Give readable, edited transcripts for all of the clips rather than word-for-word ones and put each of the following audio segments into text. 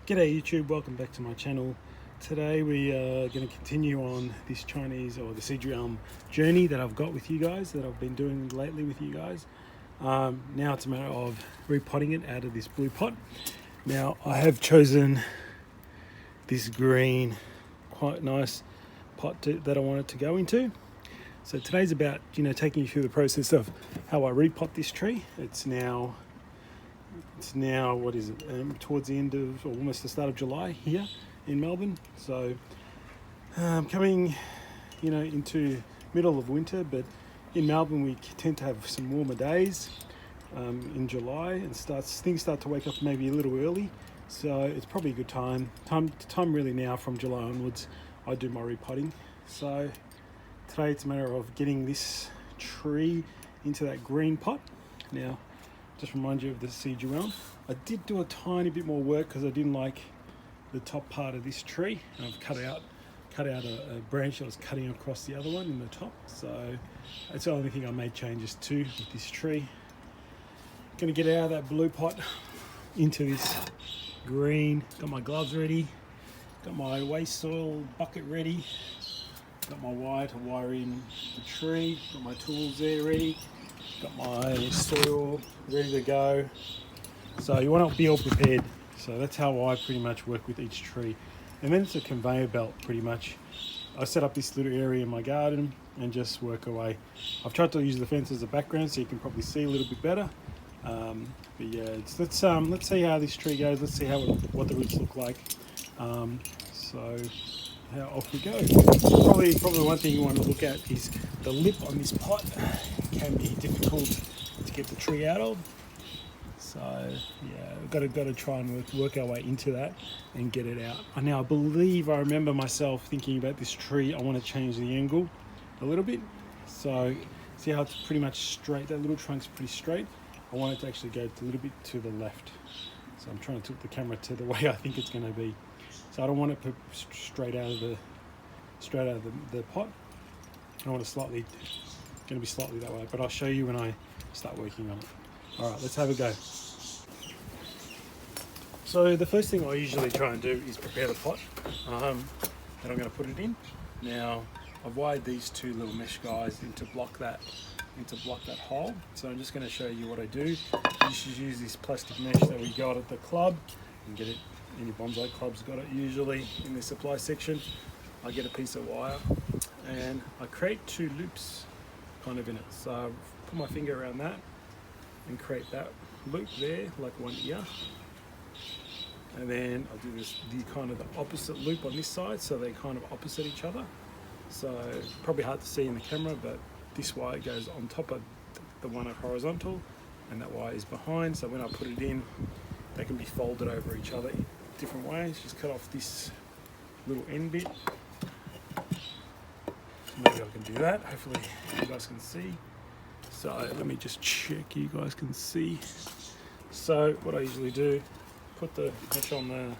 G'day YouTube, welcome back to my channel. Today we are going to continue on this Chinese or the Seiju journey that I've got with you guys, that I've been doing lately with you guys. Now it's a matter of repotting it out of this blue pot. Now I have chosen this green, quite nice pot that I want it to go into. So today's about, taking you through the process of how I repot this tree. It's now what is it, towards the end of, or almost the start of July here in Melbourne. So coming into middle of winter, but in Melbourne we tend to have some warmer days in July, and things start to wake up maybe a little early. So it's probably a good time really now from July onwards I do my repotting. So today it's a matter of getting this tree into that green pot. Now just remind you of the Seiju elm. I did do a tiny bit more work because I didn't like the top part of this tree. And I've cut out a branch that was cutting across the other one in the top. So that's the only thing I made changes to with this tree. Gonna get out of that blue pot into this green. Got my gloves ready. Got my waste soil bucket ready. Got my wire to wire in the tree. Got my tools there ready. Got my soil ready to go. So you want to be all prepared. So that's how I pretty much work with each tree. And then it's a conveyor belt pretty much. I set up this little area in my garden and just work away. I've tried to use the fence as a background so you can probably see a little bit better. But yeah, let's see how this tree goes. Let's see what the roots look like. So how off we go. Probably one thing you want to look at is the lip on this pot. It can be difficult to get the tree out of. So yeah, we've got to try and work our way into that and get it out. Now I remember myself thinking about this tree. I want to change the angle a little bit. So see how it's pretty much straight. That little trunk's pretty straight. I want it to actually go a little bit to the left. So I'm trying to tilt the camera to the way I think it's going to be. So I don't want it put straight out of the pot. I want it going to be slightly that way, but I'll show you when I start working on it. All right, let's have a go. So the first thing I usually try and do is prepare the pot that I'm going to put it in. Now I've wired these two little mesh guys in to block that hole. So I'm just going to show you what I do. You should use this plastic mesh that we got at the club. You can get it. Any bonsai club's got it usually in the supply section. I get a piece of wire and I create two loops kind of in it. So I put my finger around that and create that loop there, like one ear. And then I'll do the kind of the opposite loop on this side, so they're kind of opposite each other. So probably hard to see in the camera, but this wire goes on top of the one up horizontal and that wire is behind. So when I put it in, they can be folded over each other in different ways. Just cut off this little end bit. Maybe I can do that. Hopefully you guys can see. So let me just check you guys can see. So what I usually do, put the mesh on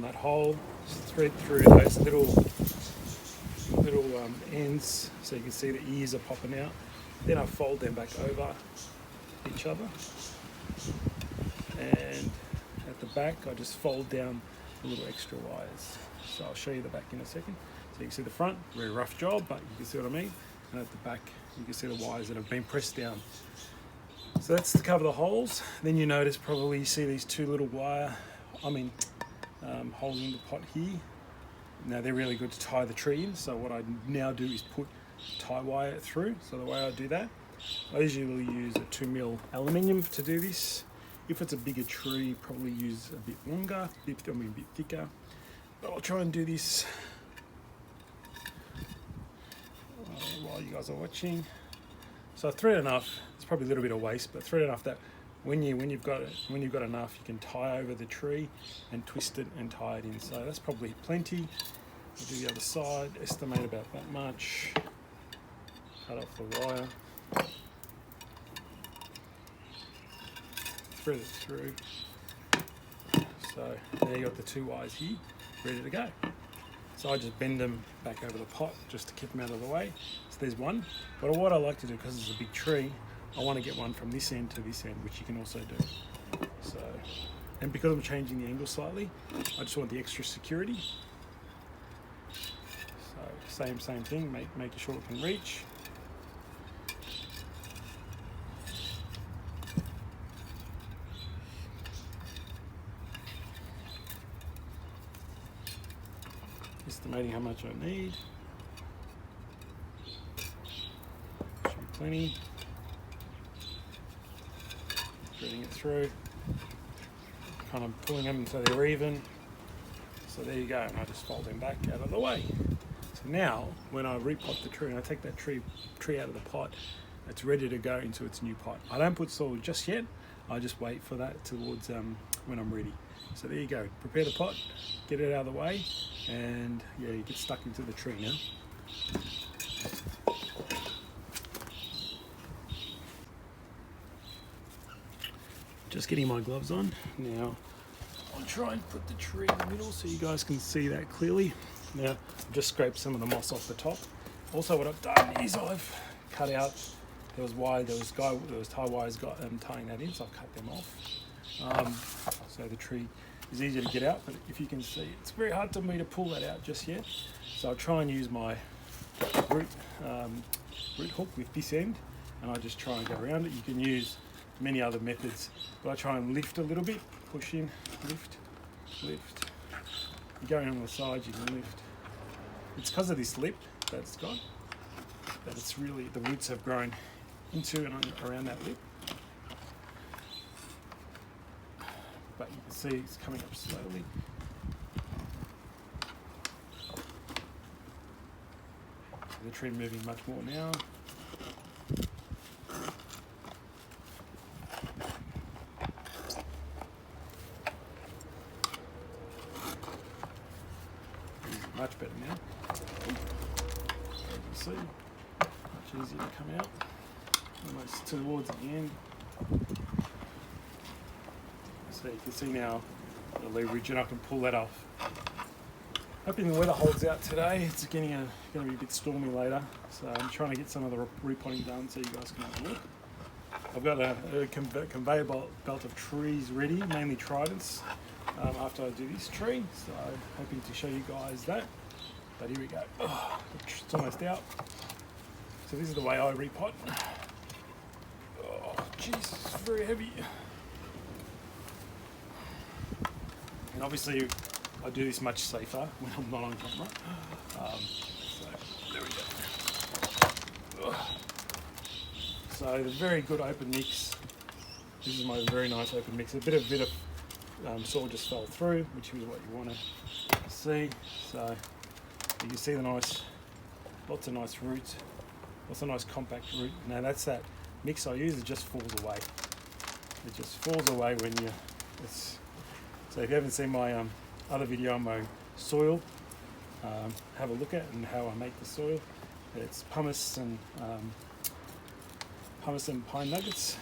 that hole, thread through those little ends so you can see the ears are popping out. Then I fold them back over each other. And at the back I just fold down the little extra wires. So I'll show you the back in a second. So you can see the front, very rough job, but you can see what I mean. And at the back you can see the wires that have been pressed down. So that's to cover the holes. Then you notice probably you see these two little holes in the pot here. Now they're really good to tie the tree in. So what I now do is put tie wire through. So the way I do that, I usually use a 2mm aluminium to do this. If it's a bigger tree, probably use a bit longer, a bit thicker. But I'll try and do this while you guys are watching. So I thread enough. It's probably a little bit of waste, but thread enough that when you've got enough, you can tie over the tree and twist it and tie it in. So that's probably plenty. I'll do the other side. Estimate about that much. Cut off the wire. Thread it through. So there you got the two wires here, ready to go. So I just bend them back over the pot just to keep them out of the way. So there's one. But what I like to do, because it's a big tree, I want to get one from this end to this end, which you can also do. So And because I'm changing the angle slightly, I just want the extra security. So same thing, making sure it can reach. Estimating how much I need. Should be plenty. Threading it through. Kind of pulling them so they're even. So there you go, and I just fold them back out of the way. So now, when I repot the tree and I take that tree out of the pot, it's ready to go into its new pot. I don't put soil just yet. I just wait for that towards when I'm ready. So there you go. Prepare the pot, get it out of the way, and yeah, you get stuck into the tree now. Just getting my gloves on now. I'll try and put the tree in the middle so you guys can see that clearly. Now, I've just scraped some of the moss off the top. Also, what I've done is I've cut out, there was tie wires tying that in, so I've cut them off. So the tree is easier to get out, but if you can see, it's very hard for me to pull that out just yet. So I'll try and use my root hook with this end, and I just try and go around it. You can use many other methods, but I try and lift a little bit, push in, lift. You go in on the sides, you can lift. It's because of this lip that it's got, that it's really, the roots have grown into and around that lip. But you can see it's coming up slowly. So the tree moving much more now. Much better now. As you can see, much easier to come out. Almost towards the end. So you can see now the leverage, and I can pull that off. Hoping the weather holds out today. It's going to be a bit stormy later, so I'm trying to get some of the repotting done so you guys can have a look. I've got a conveyor belt of trees ready, mainly tridents, after I do this tree, so hoping to show you guys that. But here we go. Oh, it's almost out. So this is the way I repot. Oh, jeez, it's very heavy. And obviously, I do this much safer when I'm not on camera. So there we go. So the very good open mix. This is my very nice open mix. A bit of soil just fell through, which is what you want to see. So you can see the lots of nice roots, lots of nice compact root. Now that's that mix I use. It just falls away. It just falls away when you. So if you haven't seen my other video on my soil, have a look at and how I make the soil. It's pumice and pine nuggets.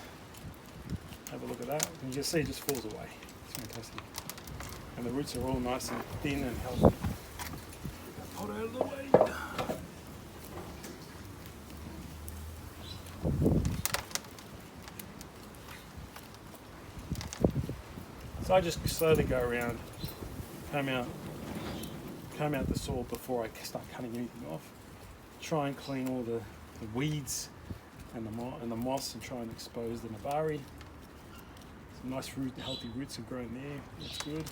Have a look at that, and you can see it just falls away. It's fantastic, and the roots are all nice and thin and healthy. Get that pot out of the way. So I just slowly go around, comb out the soil before I start cutting anything off. Try and clean all the weeds and the moss, and try and expose the nabari. Some nice healthy roots have grown there. That's good.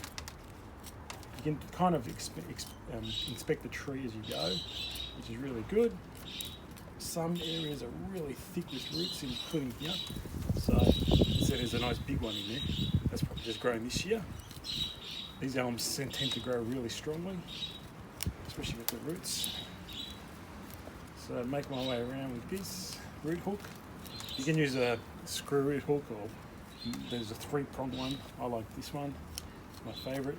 You can kind of inspect the tree as you go, which is really good. Some areas are really thick with roots, including here. So there's a nice big one in there. That's probably just grown this year. These elms tend to grow really strongly, especially with the roots. So make my way around with this root hook. You can use a screw root hook, or there's a 3-pronged one. I like this one, my favourite.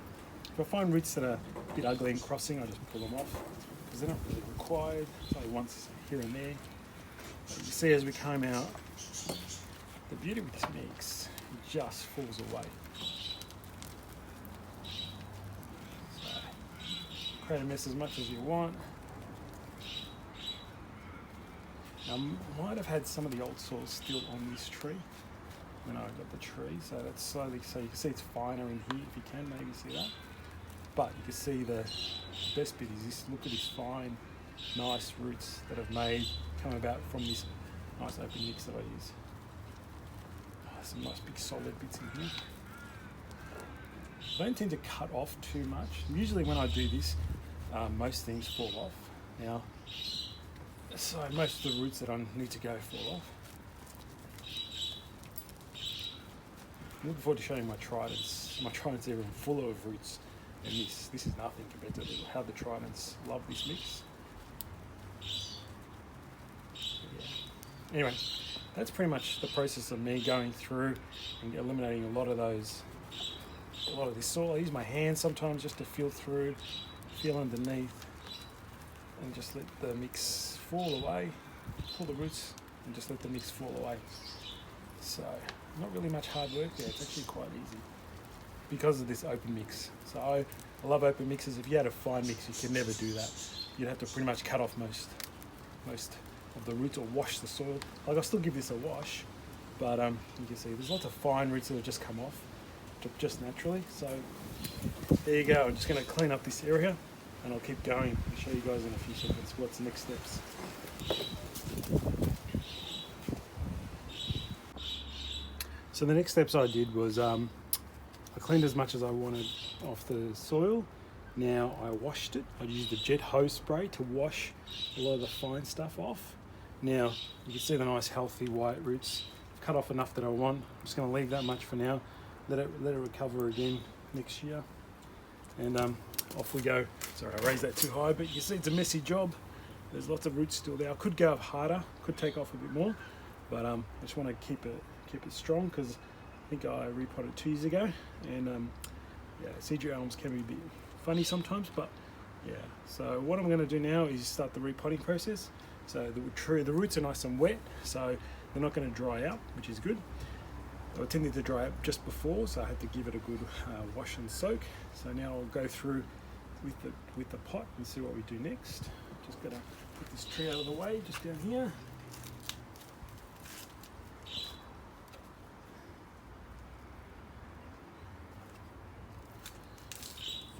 If I find roots that are a bit ugly and crossing, I just pull them off, because they're not really required. It's only once here and there. But you see as we comb out, the beauty with this mix, it just falls away. So, create a mess as much as you want. Now, I might have had some of the old soil still on this tree. when I got the tree. So that's slowly, so you can see it's finer in here if you can maybe see that. But you can see the best bit is this, look at these fine, nice roots that have come about from this nice open mix that I use. Some nice big solid bits in here. I don't tend to cut off too much. Usually when I do this, most things fall off. Now, so most of the roots that I need to go fall off. I'm looking forward to showing my tridents. My tridents are even fuller of roots. And this is nothing compared to how the tridents love this mix. Yeah. Anyway, that's pretty much the process of me going through and eliminating a lot of this soil. I use my hands sometimes just to feel through, feel underneath, and just let the mix fall away. Pull the roots and just let the mix fall away. So, not really much hard work there. It's actually quite easy, because of this open mix. So I love open mixes. If you had a fine mix, you could never do that. You'd have to pretty much cut off most of the roots or wash the soil. Like, I'll still give this a wash, but you can see there's lots of fine roots that have just come off just naturally. So there you go. I'm just going to clean up this area and I'll keep going. I'll show you guys in a few seconds what's the next steps. So the next steps I did was I cleaned as much as I wanted off the soil. Now I washed it. I used a jet hose spray to wash a lot of the fine stuff off. Now you can see the nice healthy white roots. Cut off enough that I want. I'm just going to leave that much for now. Let it recover again next year. And off we go. Sorry, I raised that too high, but you can see it's a messy job. There's lots of roots still there. I could go up harder, could take off a bit more, but I just want to keep it strong, because I think I repotted 2 years ago, and yeah, Seiju elms can be a bit funny sometimes, but yeah. So what I'm going to do now is start the repotting process. So the roots are nice and wet, so they're not going to dry out, which is good. They were tending to dry up just before, so I had to give it a good wash and soak. So now I'll go through with the pot and see what we do next. Just got to put this tree out of the way, just down here.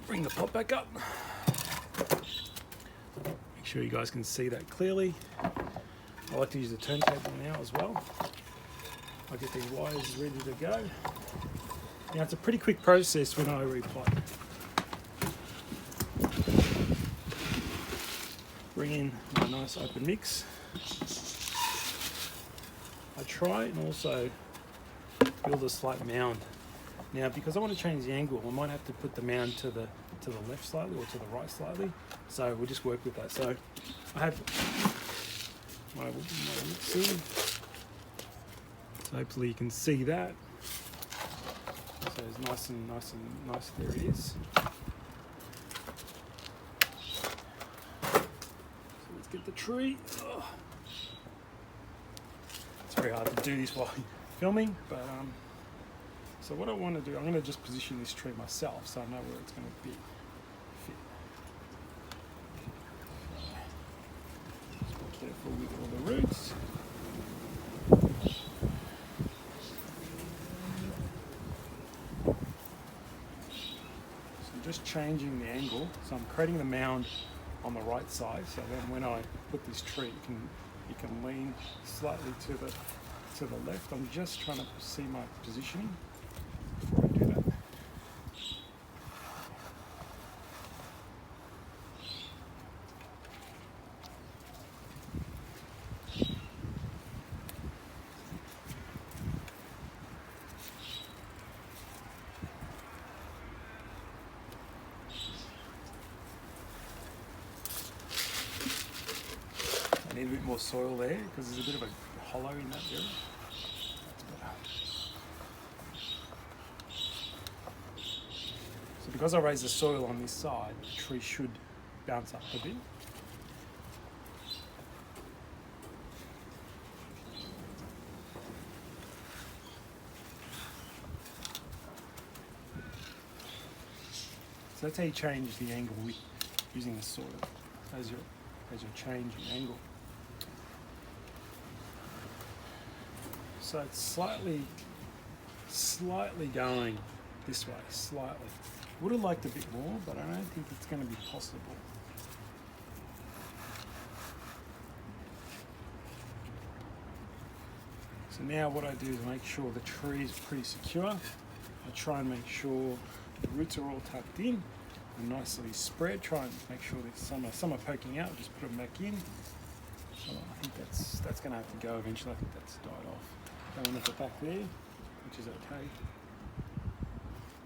Bring the pot back up. Make sure you guys can see that clearly. I like to use the turntable now as well. I'll get these wires ready to go. Now it's a pretty quick process when I repot. Bring in my nice open mix. I try and also build a slight mound. Now, because I want to change the angle, I might have to put the mound to the left slightly or to the right slightly. So we'll just work with that. So I have my mixing. So hopefully you can see that. So it's nice. There it is. So let's get the tree. Oh. It's very hard to do this while filming, but so what I want to do, I'm going to just position this tree myself so I know where it's going to fit. Just be careful with all the roots. So just changing the angle. So I'm creating the mound on the right side, so then when I put this tree, you can lean slightly to the left. I'm just trying to see my positioning before I do that. I need a bit more soil there because there's a bit of a hollow in that area. That's better. So because I raised the soil on this side, the tree should bounce up a bit. So that's how you change the angle with using the soil as you're changing angle. So it's slightly slightly going this way, slightly. Would have liked a bit more, but I don't think it's going to be possible. So now what I do is make sure the tree is pretty secure. I try and make sure the roots are all tucked in and nicely spread. Try and make sure that some are poking out, just put them back in. So I think that's going to have to go eventually. I think that's died off. Don't want to put it back there, which is okay.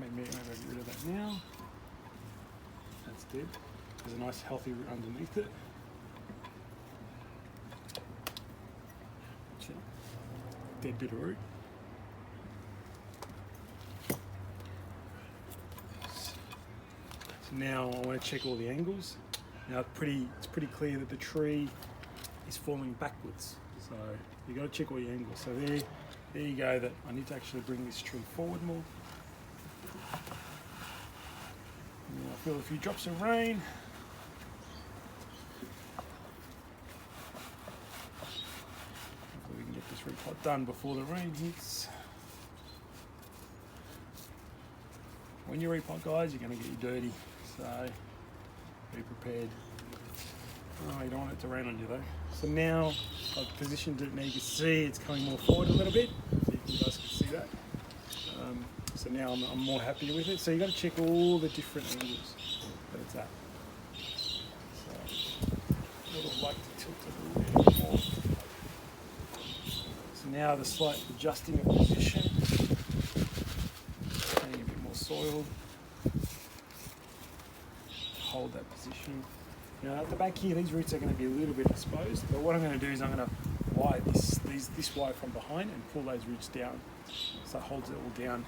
Maybe get rid of that now. That's dead. There's a nice healthy root underneath it. Dead bit of root. So now I want to check all the angles. Now it's pretty clear that the tree is falling backwards. So you've got to check all your angles. So there you go, that I need to actually bring this tree forward more. Now I feel a few drops of rain. Hopefully we can get this repot done before the rain hits. When you repot, guys, you're going to get you dirty, so be prepared. Oh, you don't want it to rain on you though. So now I've positioned it, now you can see it's coming more forward a little bit. So you guys can see that. So now I'm more happy with it. So you've got to check all the different angles that it's at. So I would have liked to tilt it a little bit more. So now the slight adjusting of position, adding a bit more soil, hold that position. Now at the back here, these roots are going to be a little bit exposed, but what I'm going to do is I'm going to wire this wire from behind and pull those roots down, so it holds it all down.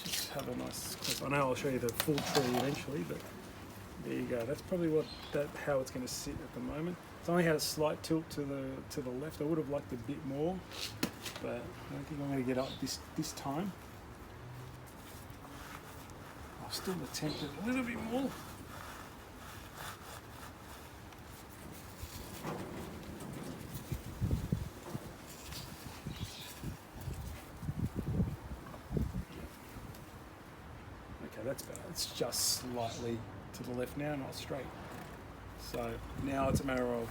Just have a nice clip. I know I'll show you the full tree eventually, but there you go. That's probably how it's going to sit at the moment. It's only had a slight tilt to the left. I would have liked a bit more, but I don't think I'm going to get up this time. I'll still attempt it a little bit more. Okay, that's better. It's just slightly to the left now, not straight. So now it's a matter of,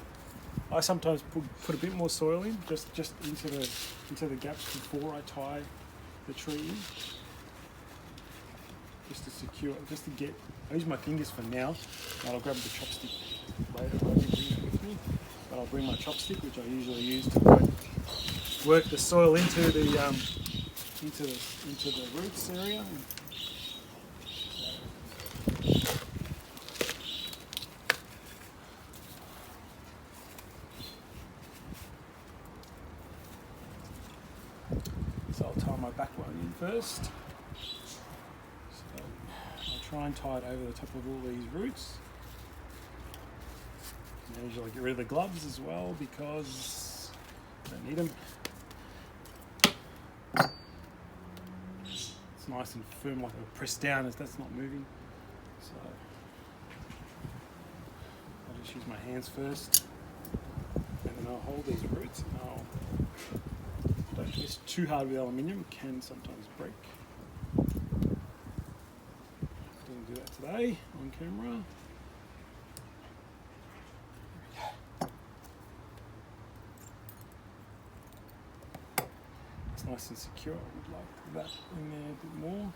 I sometimes put a bit more soil in, just into the gaps before I tie the tree in, just to secure it, just to get. I use my fingers for now, and I'll grab the chopstick later. I didn't bring it with me, but I'll bring my chopstick, which I usually use to work the soil into the roots area. So I'll tie my back one in first. So I'll try and tie it over the top of all these roots. And I usually get rid of the gloves as well because I don't need them. It's nice and firm, like it'll press down as that's not moving. So I'll just use my hands first, and then I'll hold these roots and I'll. Don't twist too hard with aluminium, it can sometimes break. Didn't do that today on camera. It's nice and secure. I would like that in there a bit more.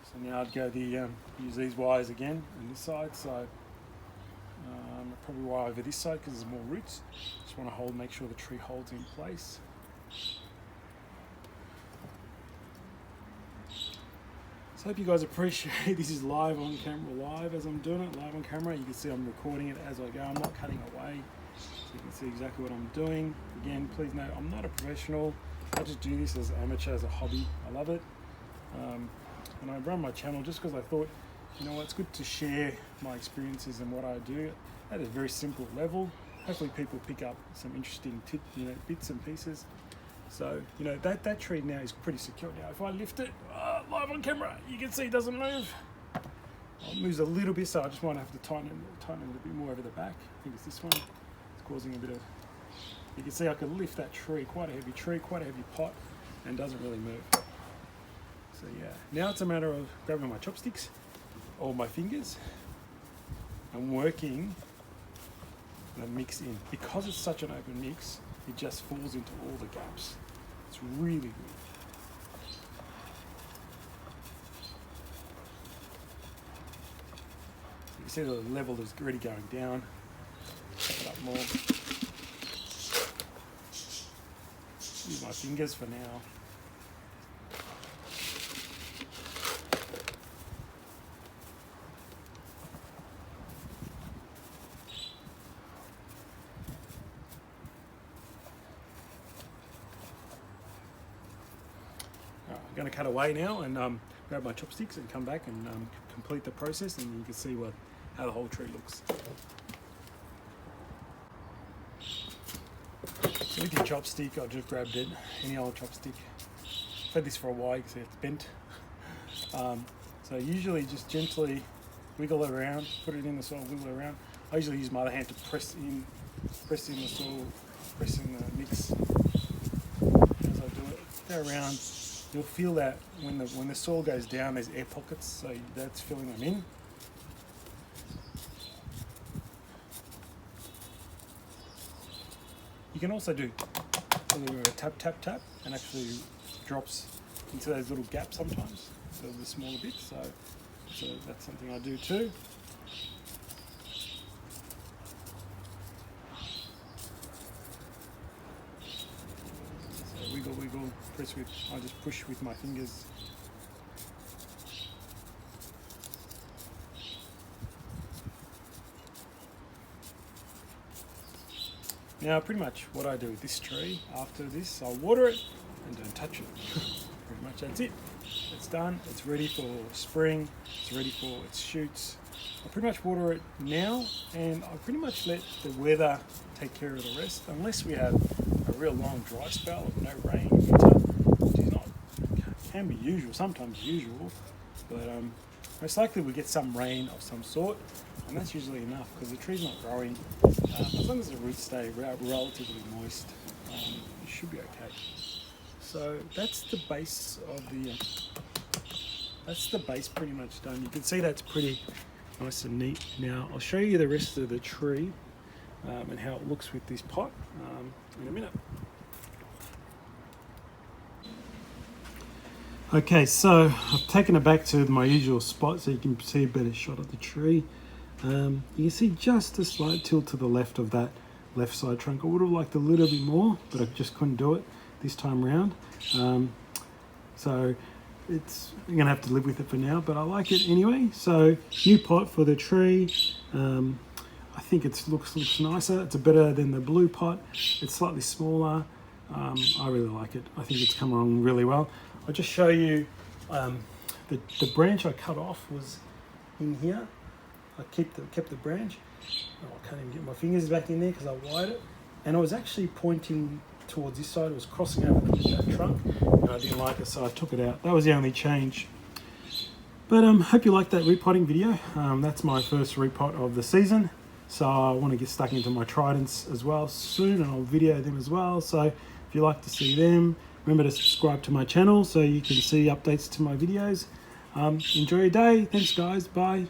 So now I'd go use these wires again on this side. So I'll probably wire over this side because there's more roots. Just want to make sure the tree holds in place. So I hope you guys appreciate this is live on camera, live as I'm doing it, live on camera. You can see I'm recording it as I go. I'm not cutting away, so you can see exactly what I'm doing. Again, please note, I'm not a professional. I just do this as an amateur, as a hobby. I love it. And I run my channel just because I thought, you know what, it's good to share my experiences and what I do at a very simple level. Hopefully people pick up some interesting bits and pieces. So, you know, that tree now is pretty secure. Now, if I lift it live on camera, you can see it doesn't move. It moves a little bit, so I just might have to tighten it a bit more over the back. I think it's this one. It's causing a bit of... You can see I can lift that tree, quite a heavy tree, quite a heavy pot, and doesn't really move. So yeah, now it's a matter of grabbing my chopsticks or my fingers and working the mix in. Because it's such an open mix, it just falls into all the gaps. It's really good. You can see the level is already going down. Take it up more. Use my fingers for now. I'm going to cut away now and grab my chopsticks and come back and complete the process, and you can see how the whole tree looks. So with your chopstick, I just grabbed it, any old chopstick. I've had this for a while, you can see it's bent. So usually just gently wiggle it around, put it in the soil, wiggle it around. I usually use my other hand to press in the soil, press in the mix as I do it. Go around. You'll feel that when the soil goes down, there's air pockets, so that's filling them in. You can also do a little bit of a tap, and actually drops into those little gaps sometimes, so the smaller bits. So that's something I do too. Wiggle, press with, I just push with my fingers. Now pretty much what I do with this tree, after this I'll water it and don't touch it. Pretty much that's it. It's done, it's ready for spring, it's ready for its shoots. I pretty much water it now, and I pretty much let the weather take care of the rest, unless we have a real long dry spell of no rain in winter, which is not, can be usual, sometimes usual, but most likely we get some rain of some sort, and that's usually enough because the tree's not growing. As long as the roots stay relatively moist, it should be okay. So that's the base of that's the base pretty much done. You can see that's pretty nice and neat. Now I'll show you the rest of the tree and how it looks with this pot in a minute. Okay, so I've taken it back to my usual spot so you can see a better shot of the tree. You can see just a slight tilt to the left of that left side trunk. I would have liked a little bit more, but I just couldn't do it this time round. So you're gonna have to live with it for now, but I like it anyway. So new pot for the tree. I think it looks nicer. It's better than the blue pot. It's slightly smaller. I really like it. I think it's come along really well. I'll just show you the branch I cut off was in here. I kept the branch. Oh, I can't even get my fingers back in there because I wired it. And I was actually pointing towards this side. It was crossing over that trunk, and I didn't like it, so I took it out. That was the only change. But hope you liked that repotting video. That's my first repot of the season. So I want to get stuck into my tridents as well soon, and I'll video them as well. So if you like to see them, remember to subscribe to my channel so you can see updates to my videos. Enjoy your day. Thanks guys. Bye.